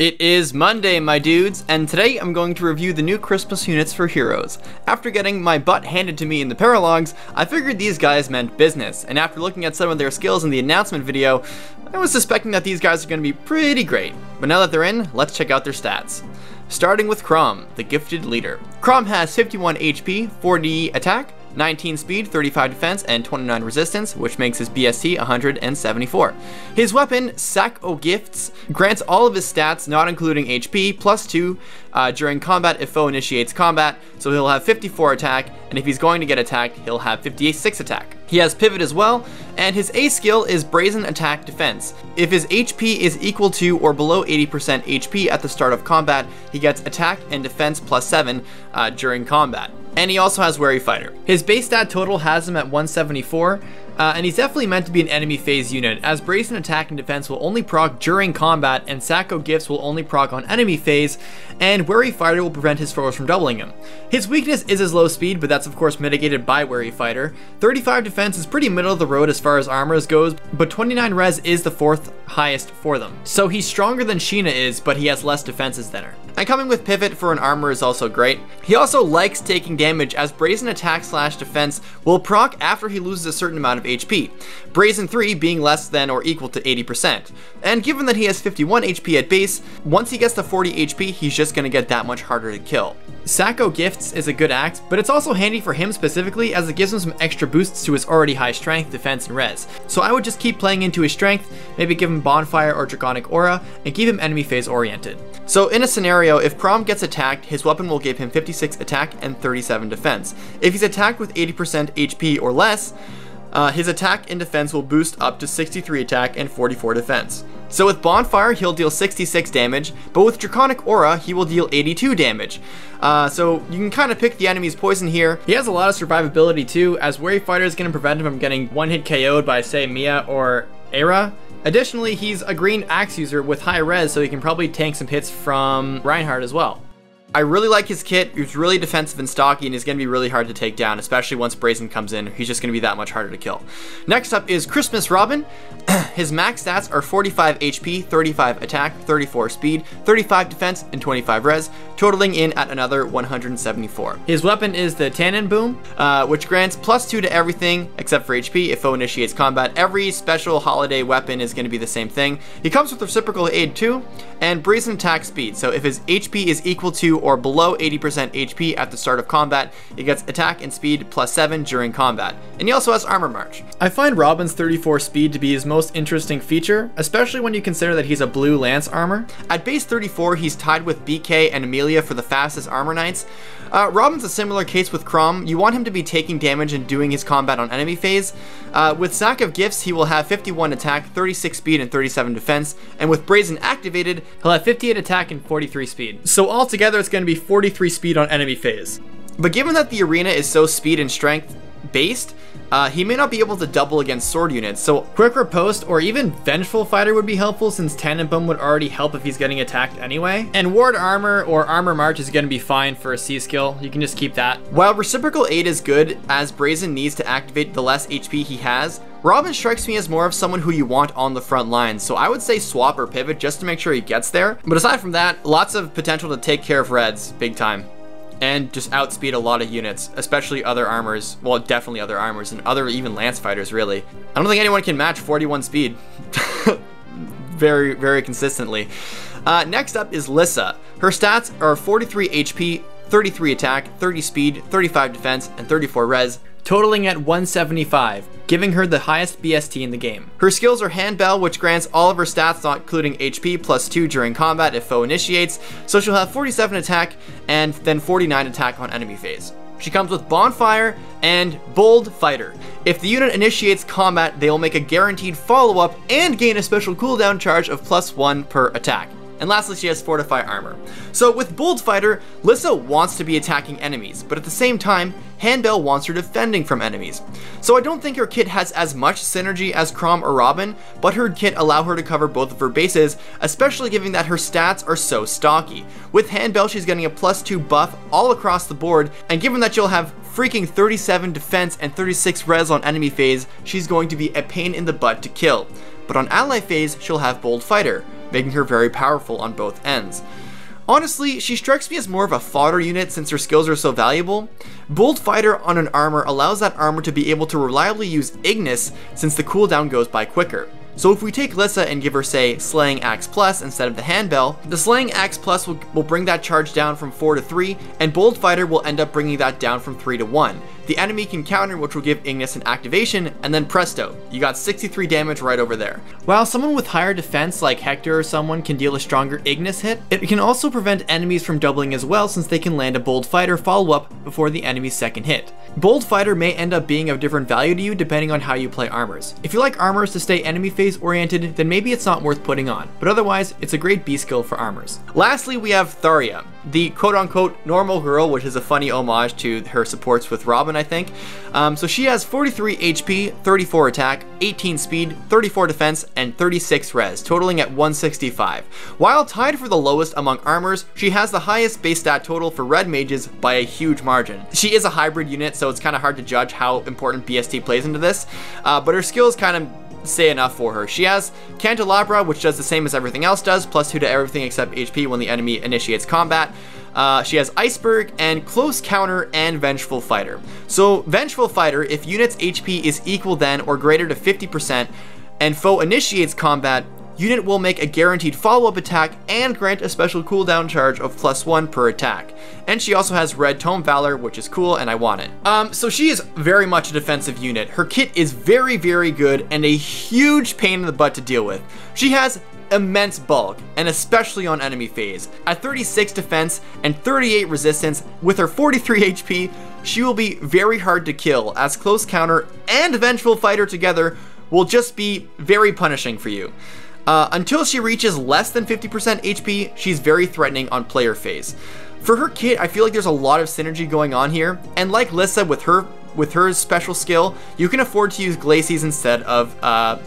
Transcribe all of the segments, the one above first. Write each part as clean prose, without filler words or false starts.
It is Monday, my dudes, and today I'm going to review the new Christmas units for heroes. After getting my butt handed to me in the paralogs, I figured these guys meant business, and after looking at some of their skills in the announcement video, I was suspecting that these guys are going to be pretty great. But now that they're in, let's check out their stats. Starting with Chrom, the gifted leader. Chrom has 51 HP, 40 attack, 19 speed, 35 defense, and 29 resistance, which makes his BST 174. His weapon, Sack o' Gifts, grants all of his stats, not including HP, +2 during combat if foe initiates combat, so he'll have 54 attack, and if he's going to get attacked, he'll have 56 attack. He has pivot as well, and his A skill is Brazen Attack Defense. If his HP is equal to or below 80% HP at the start of combat, he gets attack and defense +7 during combat. And he also has Wary Fighter. His base stat total has him at 174, and he's definitely meant to be an enemy phase unit, as Brazen Attack and Defense will only proc during combat, and Sack o' Gifts will only proc on enemy phase, and Wary Fighter will prevent his foes from doubling him. His weakness is his low speed, but that's of course mitigated by Wary Fighter. 35 defense is pretty middle of the road as far as armors goes, but 29 res is the fourth highest for them. So he's stronger than Sheena is, but he has less defenses than her. And coming with pivot for an armor is also great. He also likes taking damage, as Brazen Attack / Defense will proc after he loses a certain amount of HP. Brazen 3 being less than or equal to 80%. And given that he has 51 HP at base, once he gets to 40 HP, he's just going to get that much harder to kill. Sack o' Gifts is a good axe, but it's also handy for him specifically, as it gives him some extra boosts to his already high strength, defense, and res. So I would just keep playing into his strength, maybe give him Bonfire or Draconic Aura, and keep him enemy phase oriented. So in a scenario, if Chrom gets attacked, his weapon will give him 56 attack and 37 defense. If he's attacked with 80% HP or less, his attack and defense will boost up to 63 attack and 44 defense. So with Bonfire, he'll deal 66 damage, but with Draconic Aura, he will deal 82 damage. So you can kind of pick the enemy's poison here. He has a lot of survivability too, as Wary Fighter is going to prevent him from getting one-hit KO'd by, say, Mia or Era. Additionally, he's a green axe user with high res, so he can probably tank some hits from Reinhardt as well. I really like his kit. He's really defensive and stocky, and he's going to be really hard to take down, especially once Brazen comes in. He's just going to be that much harder to kill. Next up is Christmas Robin. His max stats are 45 HP, 35 attack, 34 speed, 35 defense, and 25 res, totaling in at another 174. His weapon is the Tannin Boom, which grants +2 to everything except for HP if foe initiates combat. Every special holiday weapon is going to be the same thing. He comes with reciprocal aid too, and Brazen Attack Speed. So if his HP is equal to or below 80% HP at the start of combat, he gets attack and speed +7 during combat. And he also has Armor March. I find Robin's 34 speed to be his most interesting feature, especially when you consider that he's a blue lance armor. At base 34, he's tied with BK and Amelia for the fastest armor knights. Robin's a similar case with Chrom. You want him to be taking damage and doing his combat on enemy phase. With Sack of Gifts, he will have 51 attack, 36 speed, and 37 defense. And with Brazen activated, he'll have 58 attack and 43 speed. So altogether, it's going to be 43 speed on enemy phase. But given that the arena is so speed and strength based, he may not be able to double against sword units, so Quick Riposte or even Vengeful Fighter would be helpful, since Tannin Boom would already help if he's getting attacked anyway. And Ward Armor or Armor March is going to be fine for a C skill. You can just keep that. While Reciprocal Aid is good, as Brazen needs to activate the less HP he has, Robin strikes me as more of someone who you want on the front lines, so I would say swap or pivot just to make sure he gets there. But aside from that, lots of potential to take care of Reds big time. And just outspeed a lot of units, especially other armors. Well, definitely other armors and other even lance fighters, really. I don't think anyone can match 41 speed very, very consistently. Next up is Lissa. Her stats are 43 HP, 33 attack, 30 speed, 35 defense, and 34 res, totaling at 175, giving her the highest BST in the game. Her skills are Handbell, which grants all of her stats, not including HP, +2 during combat if foe initiates, so she'll have 47 attack and then 49 attack on enemy phase. She comes with Bonfire and Bold Fighter. If the unit initiates combat, they will make a guaranteed follow-up and gain a special cooldown charge of +1 per attack. And lastly, she has Fortify Armor. So with Bold Fighter, Lissa wants to be attacking enemies, but at the same time, Handbell wants her defending from enemies. So I don't think her kit has as much synergy as Chrom or Robin, but her kit allow her to cover both of her bases, especially given that her stats are so stocky. With Handbell, she's getting a +2 buff all across the board, and given that she'll have freaking 37 defense and 36 res on enemy phase, she's going to be a pain in the butt to kill. but on ally phase, she'll have Bold Fighter, making her very powerful on both ends. Honestly, she strikes me as more of a fodder unit since her skills are so valuable. Bold Fighter on an armor allows that armor to be able to reliably use Ignis since the cooldown goes by quicker. So if we take Lissa and give her, say, Slaying Axe Plus instead of the Handbell, the Slaying Axe Plus will bring that charge down from 4 to 3, and Bold Fighter will end up bringing that down from 3 to 1. The enemy can counter, which will give Ignis an activation, and then presto, you got 63 damage right over there. While someone with higher defense like Hector or someone can deal a stronger Ignis hit, it can also prevent enemies from doubling as well since they can land a Bold Fighter follow-up before the enemy's second hit. Bold Fighter may end up being of different value to you depending on how you play armors. If you like armors to stay enemy phase oriented, then maybe it's not worth putting on, but otherwise, it's a great B skill for armors. Lastly, we have Tharia, the quote-unquote normal girl, which is a funny homage to her supports with Robin, I think. So she has 43 HP, 34 attack, 18 speed, 34 defense, and 36 res, totaling at 165. While tied for the lowest among armors, she has the highest base stat total for red mages by a huge margin. She is a hybrid unit, so it's kind of hard to judge how important BST plays into this, but her skills kind of say enough for her. She has Candelabra, which does the same as everything else does, plus 2 to everything except HP when the enemy initiates combat. She has Iceberg and Close Counter and Vengeful Fighter. So Vengeful Fighter, if unit's HP is equal then or greater to 50% and foe initiates combat, unit will make a guaranteed follow-up attack and grant a special cooldown charge of +1 per attack. And she also has Red Tome Valor, which is cool and I want it. So she is very much a defensive unit. Her kit is very, very good and a huge pain in the butt to deal with. She has immense bulk, and especially on enemy phase. At 36 defense and 38 resistance, with her 43 HP, she will be very hard to kill, as Close Counter and Vengeful Fighter together will just be very punishing for you. Until she reaches less than 50% HP, she's very threatening on player phase. For her kit, I feel like there's a lot of synergy going on here, and like Lissa with her special skill, you can afford to use Glacies instead of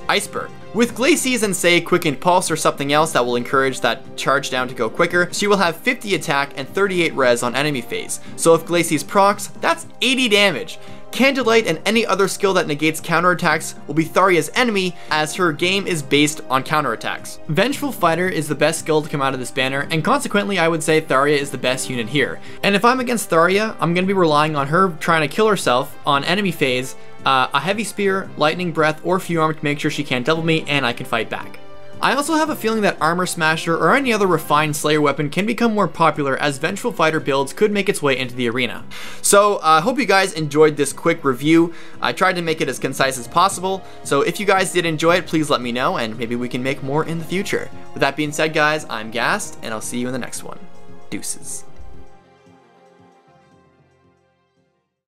Iceberg. With Glacies and say Quickened Pulse or something else that will encourage that charge down to go quicker, she will have 50 attack and 38 res on enemy phase. So if Glacies procs, that's 80 damage. Candlelight and any other skill that negates counterattacks will be Tharia's enemy, as her game is based on counterattacks. Vengeful Fighter is the best skill to come out of this banner, and consequently I would say Tharia is the best unit here. And if I'm against Tharia, I'm going to be relying on her trying to kill herself on enemy phase, a Heavy Spear, Lightning Breath, or Few Arm to make sure she can't double me and I can fight back. I also have a feeling that Armor Smasher or any other refined Slayer weapon can become more popular, as Vengeful Fighter builds could make its way into the arena. So I hope you guys enjoyed this quick review. I tried to make it as concise as possible, so if you guys did enjoy it, please let me know and maybe we can make more in the future. With that being said guys, I'm Gast and I'll see you in the next one. Deuces.